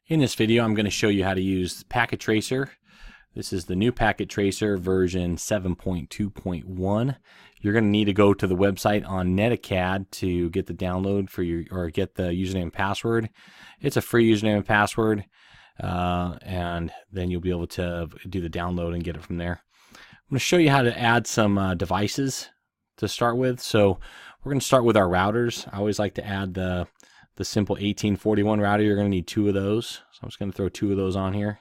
In this video, I'm going to show you how to use Packet Tracer. This is the new Packet Tracer version 7.2.1. You're going to need to go to the website on Netacad to get the download for your, or get the username and password. It's a free username and password, and then you'll be able to do the download and get it from there. I'm going to show you how to add some devices to start with. So we're going to start with our routers. I always like to add the simple 1841 router. You're going to need 2 of those. So I'm just going to throw 2 of those on here.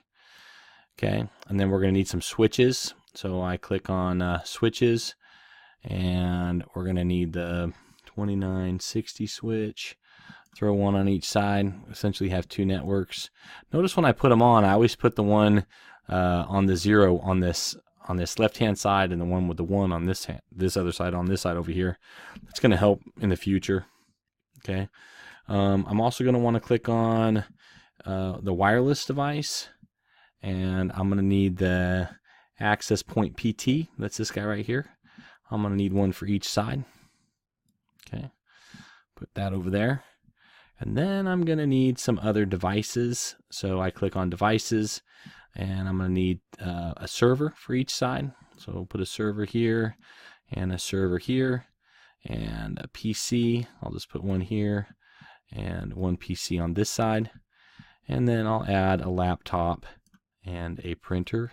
Okay, and then we're going to need some switches. So I click on switches, and we're going to need the 2960 switch. Throw one on each side. Essentially have 2 networks. Notice when I put them on, I always put the one on the 0 on this left-hand side, and the one with the 1 on this other side, on this side over here. It's going to help in the future. Okay. I'm also going to want to click on the wireless device, and I'm going to need the access point PT. That's this guy right here. I'm going to need one for each side. Okay, put that over there. And then I'm going to need some other devices. So I click on devices, and I'm going to need a server for each side. So we'll put a server here and a server here and a PC. I'll just put one here and one PC on this side, and then I'll add a laptop and a printer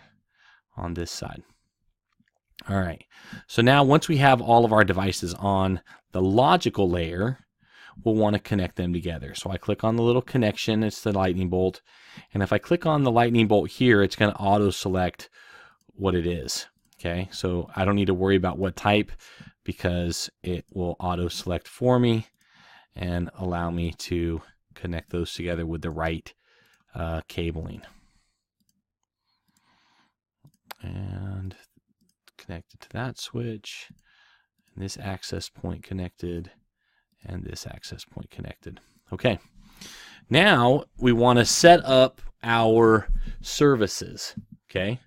on this side. All right, so now once we have all of our devices on the logical layer, we'll want to connect them together. So I click on the little connection, it's the lightning bolt, and if I click on the lightning bolt here, it's going to auto select what it is. Okay, so I don't need to worry about what type, because it will auto select for me and allow me to connect those together with the right cabling. And connected to that switch, and this access point connected, and this access point connected. Okay, now we want to set up our services. Okay,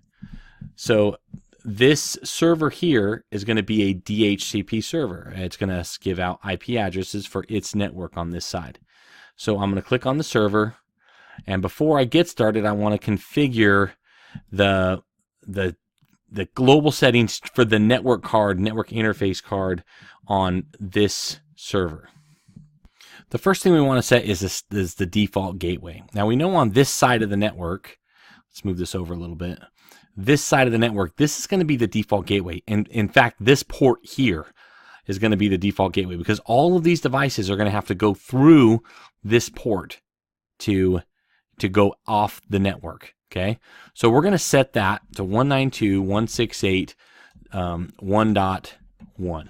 so this server here is going to be a DHCP server. It's going to give out IP addresses for its network on this side. So I'm going to click on the server, and before I get started, I want to configure the global settings for the network card, network interface card on this server. The first thing we want to set is the default gateway. Now we know on this side of the network, let's move this over a little bit. This side of the network, this is going to be the default gateway. And in fact, this port here is going to be the default gateway, because all of these devices are going to have to go through this port to go off the network. Okay, so we're going to set that to 192.168.1.1.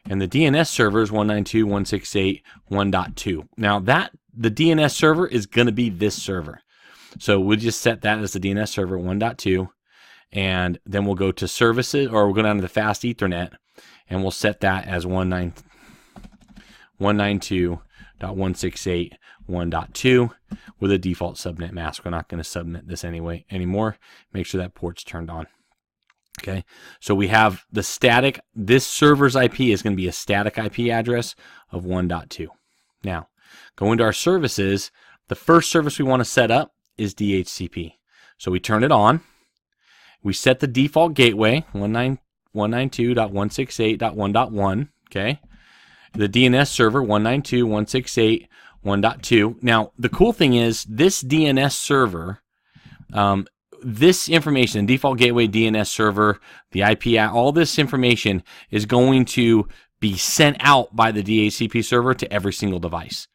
And the DNS server is 192.168.1.2. Now the DNS server is going to be this server. So we'll just set that as the DNS server 1.2, and then we'll go to services, or we'll go down to the fast Ethernet, and we'll set that as 192.168.1.2 with a default subnet mask. We're not going to subnet this anymore. Make sure that port's turned on. Okay, so we have the static, this server's IP is going to be a static IP address of 1.2. Now, go into our services. The first service we want to set up is DHCP. So we turn it on. We set the default gateway, 192.168.1.1. Okay. The DNS server, 192.168.1.2. Now, the cool thing is this DNS server, this information, default gateway, DNS server, the IP, all this information is going to be sent out by the DHCP server to every single device.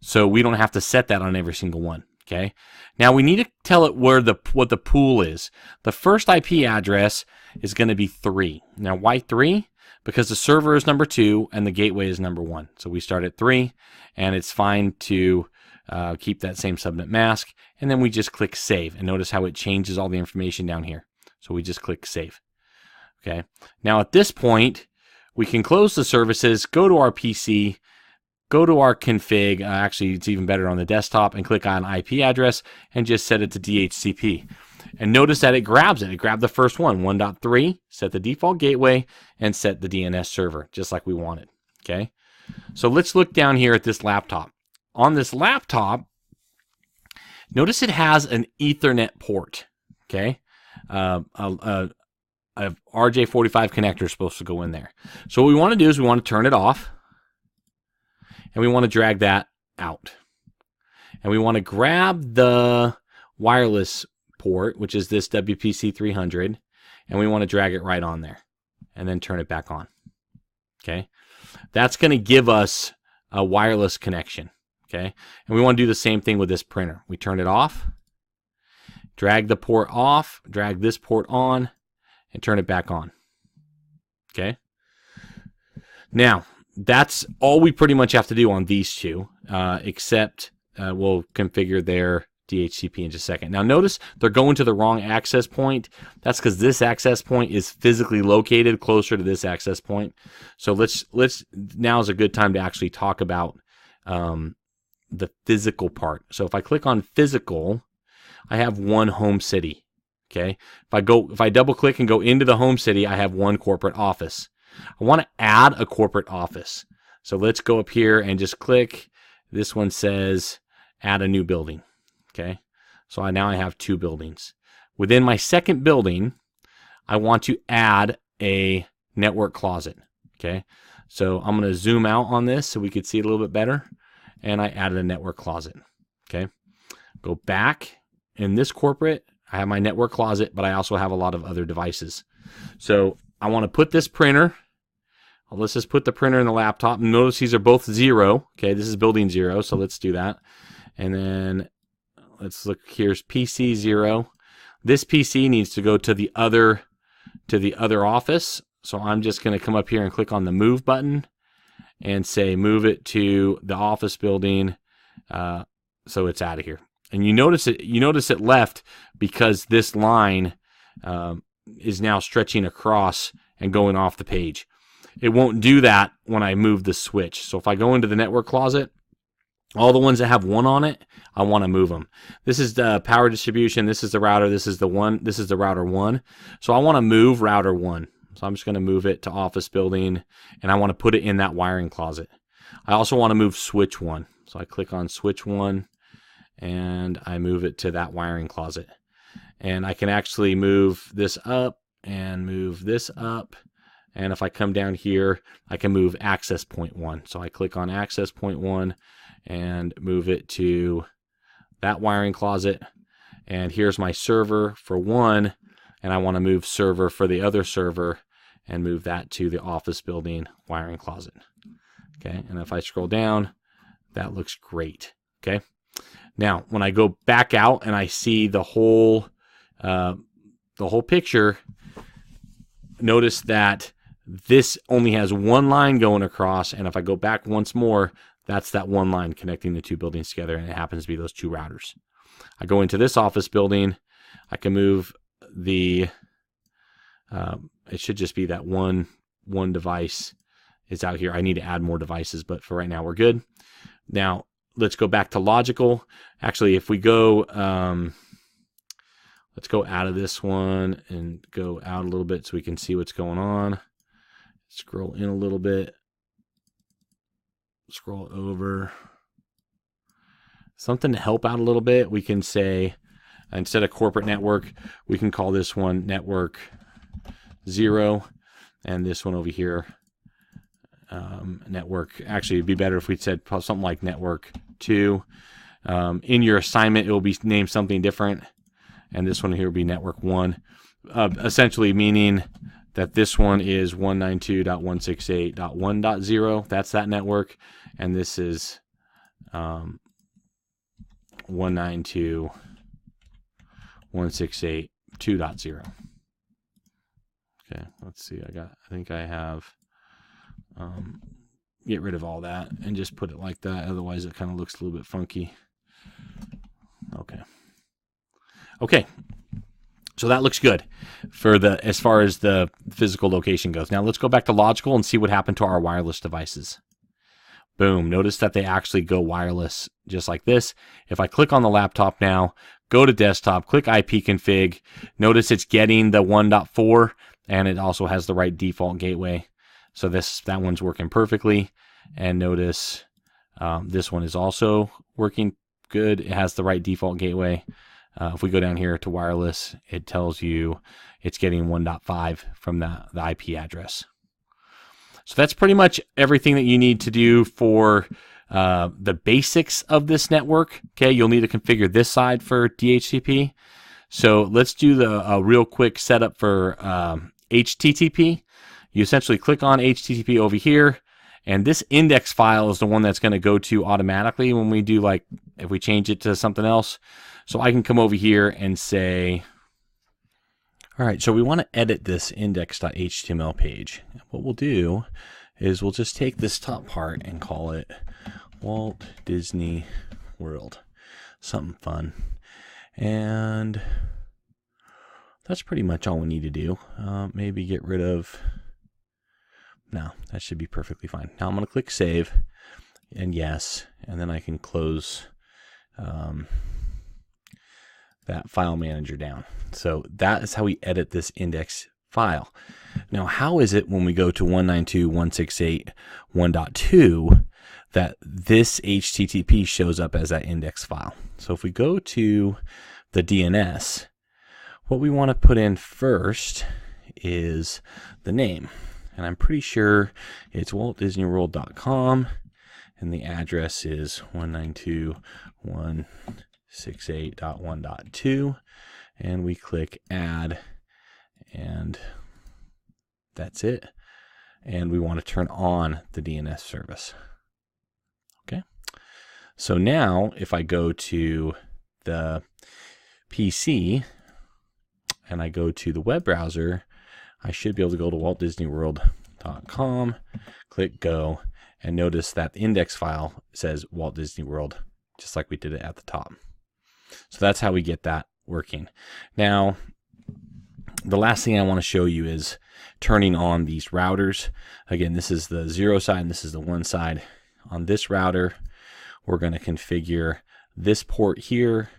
So we don't have to set that on every single one. Okay. Now we need to tell it what the pool is. The first IP address is going to be 3. Now why 3? Because the server is number 2 and the gateway is number 1. So we start at 3, and it's fine to keep that same subnet mask. And then we just click save, and notice how it changes all the information down here. So we just click save. Okay. Now at this point, we can close the services, go to our PC, go to our config, actually it's even better on the desktop, and click on IP address and just set it to DHCP. And notice that it grabs it. It grabbed the first one, 1.3, set the default gateway, and set the DNS server, just like we wanted. Okay, so let's look down here at this laptop. On this laptop, Notice it has an Ethernet port. Okay, a RJ45 connector is supposed to go in there. So what we want to do is we want to turn it off, and we want to drag that out, and we want to grab the wireless port, which is this WPC300, and we want to drag it right on there, and then turn it back on. Okay, that's going to give us a wireless connection. Okay, and we want to do the same thing with this printer. We turn it off, drag the port off, drag this port on, and turn it back on. Okay, now that's all we pretty much have to do on these two, except we'll configure their DHCP in just a second. Now notice they're going to the wrong access point. That's because this access point is physically located closer to this access point. So let's now is a good time to actually talk about the physical part. So if I click on physical, I have one home city. Okay, if I double click and go into the home city, I have one corporate office. I want to add a corporate office. So let's go up here and just click. This one says add a new building. Okay, so now I have two buildings. Within my second building, I want to add a network closet. Okay, so I'm going to zoom out on this so we could see it a little bit better. And I added a network closet. Okay, go back in this corporate. I have my network closet, but I also have a lot of other devices. So I want to put this printer. Well, let's just put the printer in the laptop. Notice these are both 0. Okay, this is building 0, so let's do that. And then let's look. Here's PC 0. This PC needs to go to the other office. So I'm just going to come up here and click on the move button and say move it to the office building, so it's out of here. And you notice it left because this line is now stretching across and going off the page. It won't do that when I move the switch. So if I go into the network closet, all the ones that have 1 on it, I want to move them. This is the power distribution. This is the router. This is the router 1. So I want to move router 1. So I'm just going to move it to office building, and I want to put it in that wiring closet. I also want to move switch 1. So I click on switch 1, and I move it to that wiring closet. And I can actually move this up and move this up. And if I come down here, I can move access point 1. So I click on access point 1 and move it to that wiring closet. And here's my server for 1, and I want to move server for the other server and move that to the office building wiring closet. Okay, and if I scroll down, that looks great. Okay, now when I go back out and I see the whole picture, notice that this only has 1 line going across, and if I go back once more, that's that 1 line connecting the 2 buildings together, and it happens to be those 2 routers. I go into this office building, I can move the it should just be that one device is out here. I need to add more devices, but for right now we're good. Now let's go back to logical. Actually, if we go let's go out of this one and go out a little bit so we can see what's going on. Scroll in a little bit, scroll over. Something to help out a little bit, we can say, instead of corporate network, we can call this one network 0, and this one over here network. Actually, it'd be better if we said something like network 2. In your assignment, it will be named something different, and this one here will be network 1, essentially meaning that this one is 192.168.1.0. That's that network, and this is 192.168.2.0. Okay, let's see. I think I have get rid of all that and just put it like that. Otherwise, it kind of looks a little bit funky. Okay. Okay. So that looks good for as far as the physical location goes. Now let's go back to logical and see what happened to our wireless devices. Boom. Notice that they actually go wireless just like this. If I click on the laptop now, go to desktop, click IP config, notice it's getting the 1.4, and it also has the right default gateway. So that one's working perfectly. And notice this one is also working good. It has the right default gateway. If we go down here to wireless, it tells you it's getting 1.5 from the IP address. So that's pretty much everything that you need to do for the basics of this network. Okay, you'll need to configure this side for DHCP. So let's do the real quick setup for HTTP. You essentially click on HTTP over here, and this index file is the one that's going to go to automatically when we do, like, if we change it to something else. So I can come over here and say, all right, so we want to edit this index.html page. What we'll do is we'll just take this top part and call it Walt Disney World. Something fun. And that's pretty much all we need to do. Maybe get rid of, no, that should be perfectly fine. Now I'm going to click save and yes, and then I can close that file manager down. So that is how we edit this index file. Now, how is it when we go to 192.168.1.2 that this HTTP shows up as that index file? So if we go to the DNS, what we want to put in first is the name. And I'm pretty sure it's waltdisneyworld.com, and the address is 192.168.1.2, and we click add, and that's it. And we want to turn on the DNS service. Okay. So now if I go to the PC and I go to the web browser, I should be able to go to waltdisneyworld.com, click go, and notice that the index file says Walt Disney World, just like we did it at the top. So that's how we get that working. Now, the last thing I want to show you is turning on these routers. Again, this is the 0 side and this is the 1 side. On this router, we're going to configure this port here,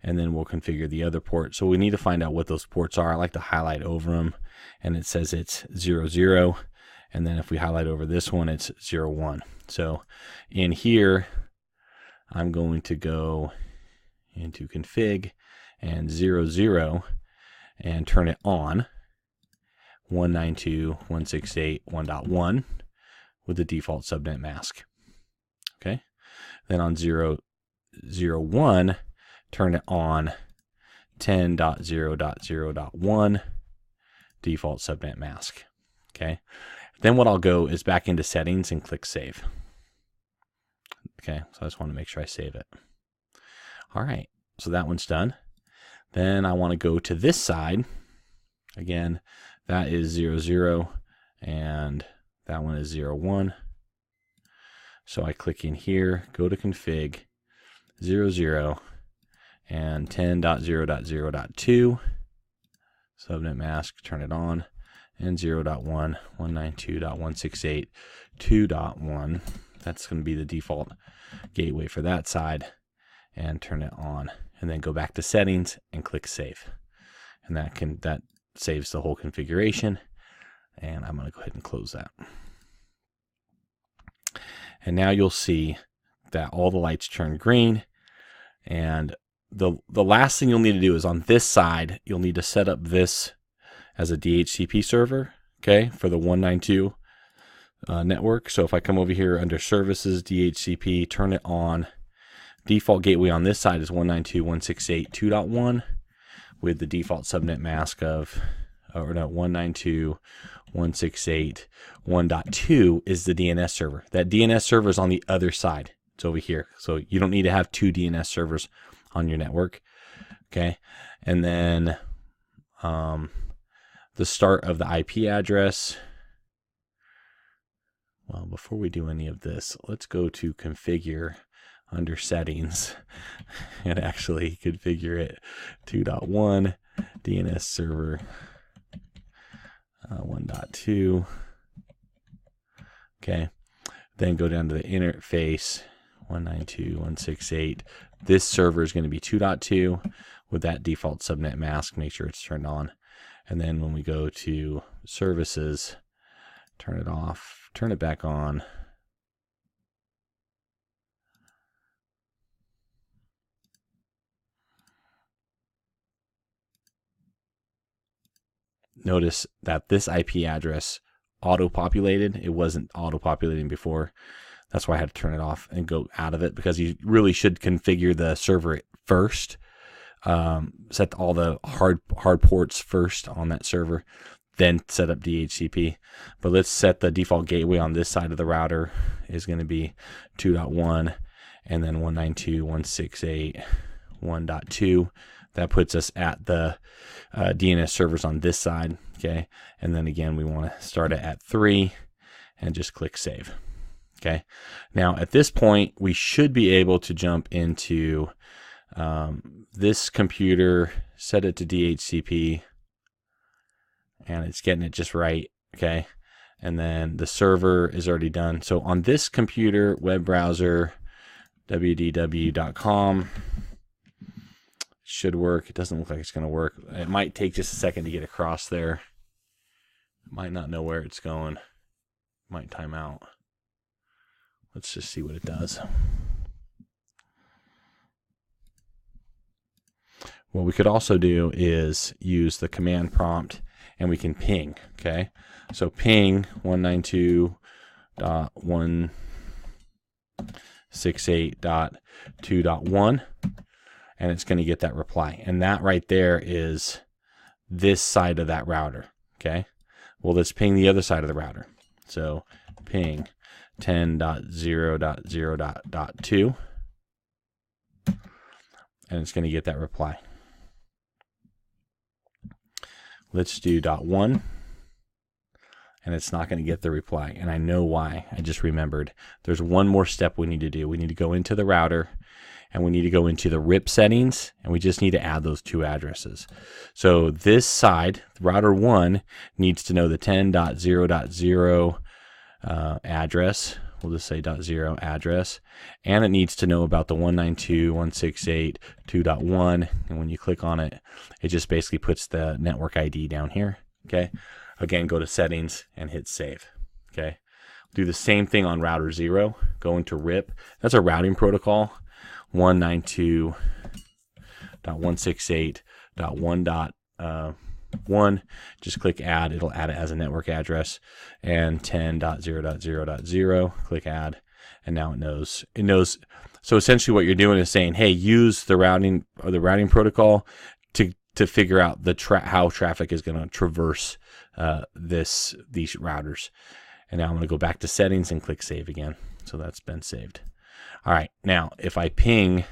and then we'll configure the other port. So we need to find out what those ports are. I like to highlight over them, and it says it's 00. And then if we highlight over this one, it's 01. So in here, I'm going to go into config and 00 and turn it on 192.168.1.1 with the default subnet mask. Okay. Then on 0.0.1, turn it on 10.0.0.1 default subnet mask. Okay. Then what I'll go is back into settings and click save. Okay, so I just want to make sure I save it. All right, so that one's done. Then I want to go to this side. Again, that is 00 and that one is 01. So I click in here, go to config 00 and 10.0.0.2 subnet mask, turn it on, and 0.1, 192.168.2.1. That's going to be the default gateway for that side, and turn it on, and then go back to settings and click save. And that saves the whole configuration, and I'm going to go ahead and close that. And now you'll see that all the lights turn green, and the last thing you'll need to do is on this side, you'll need to set up this as a DHCP server, okay, for the 192 network. So if I come over here under services, DHCP, turn it on, default gateway on this side is 192.168.2.1 with the default subnet mask of, or no, 192.168.1.2 is the DNS server. That DNS server is on the other side. It's over here. So you don't need to have 2 DNS servers on your network, okay? And then the start of the IP address. Well, before we do any of this, let's go to configure under settings and actually configure it 2.1 DNS server 1.2. Okay, then go down to the interface 192.168. This server is going to be 2.2 with that default subnet mask. Make sure it's turned on. And then when we go to services, turn it off, turn it back on. notice that this IP address auto-populated. It wasn't auto-populating before. That's why I had to turn it off and go out of it, because you really should configure the server first. Set all the hard ports first on that server, then set up DHCP. But let's set the default gateway on this side of the router is going to be 2.1 and then 192.168.1.2. That puts us at the DNS servers on this side. Okay, and then again we want to start it at 3 and just click save. Okay, now at this point we should be able to jump into this computer, set it to DHCP, and it's getting it just right. Okay, and then the server is already done. So on this computer, web browser, www.com should work. It doesn't look like it's going to work. It might take just a second to get across there. It might not know where it's going. It might time out. Let's just see what it does. What we could also do is use the command prompt and we can ping. Okay, so ping 192.168.2.1, and it's going to get that reply. And that right there is this side of that router. Okay, well, let's ping the other side of the router. So ping 10.0.0.2, and it's going to get that reply. Let's do .1, and it's not going to get the reply, and I know why. I just remembered. There's one more step we need to do. We need to go into the router, and we need to go into the RIP settings, and we just need to add those two addresses. So this side, router 1, needs to know the 10.0.0 address. We'll just say .0 address, and it needs to know about the 192.168.2.1, and when you click on it, it just basically puts the network ID down here. Okay, again, go to settings and hit save. Okay, do the same thing on router 0. Go into RIP. That's a routing protocol, 192.168.1.1. Just click add. It'll add it as a network address, and 10.0.0.0. Click add, and now it knows. It knows. So essentially, what you're doing is saying, "Hey, use the routing protocol to figure out how traffic is going to traverse these routers." And now I'm going to go back to settings and click save again. So that's been saved. All right. Now, if I ping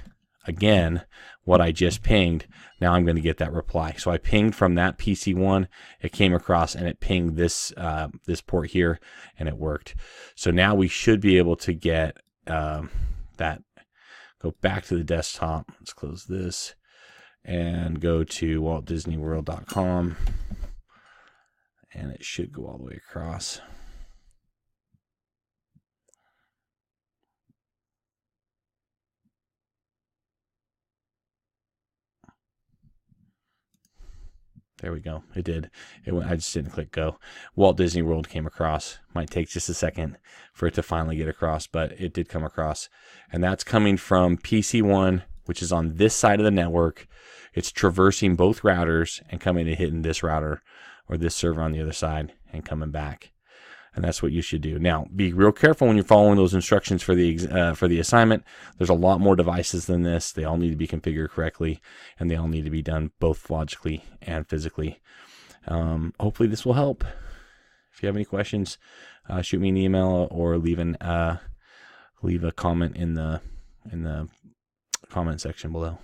again what I just pinged, now I'm going to get that reply. So I pinged from that PC1, it came across and it pinged this this port here, and it worked. So now we should be able to get that. Go back to the desktop. Let's close this and go to waltdisneyworld.com, and it should go all the way across. There we go. It did. It went, I just didn't click go. Walt Disney World came across. Might take just a second for it to finally get across, but it did come across. And that's coming from PC1, which is on this side of the network. It's traversing both routers and coming and hitting this router or this server on the other side and coming back. And that's what you should do. Now, be real careful when you're following those instructions for the assignment. There's a lot more devices than this. They all need to be configured correctly, and they all need to be done both logically and physically. Hopefully this will help. If you have any questions, shoot me an email or leave a comment in the comment section below.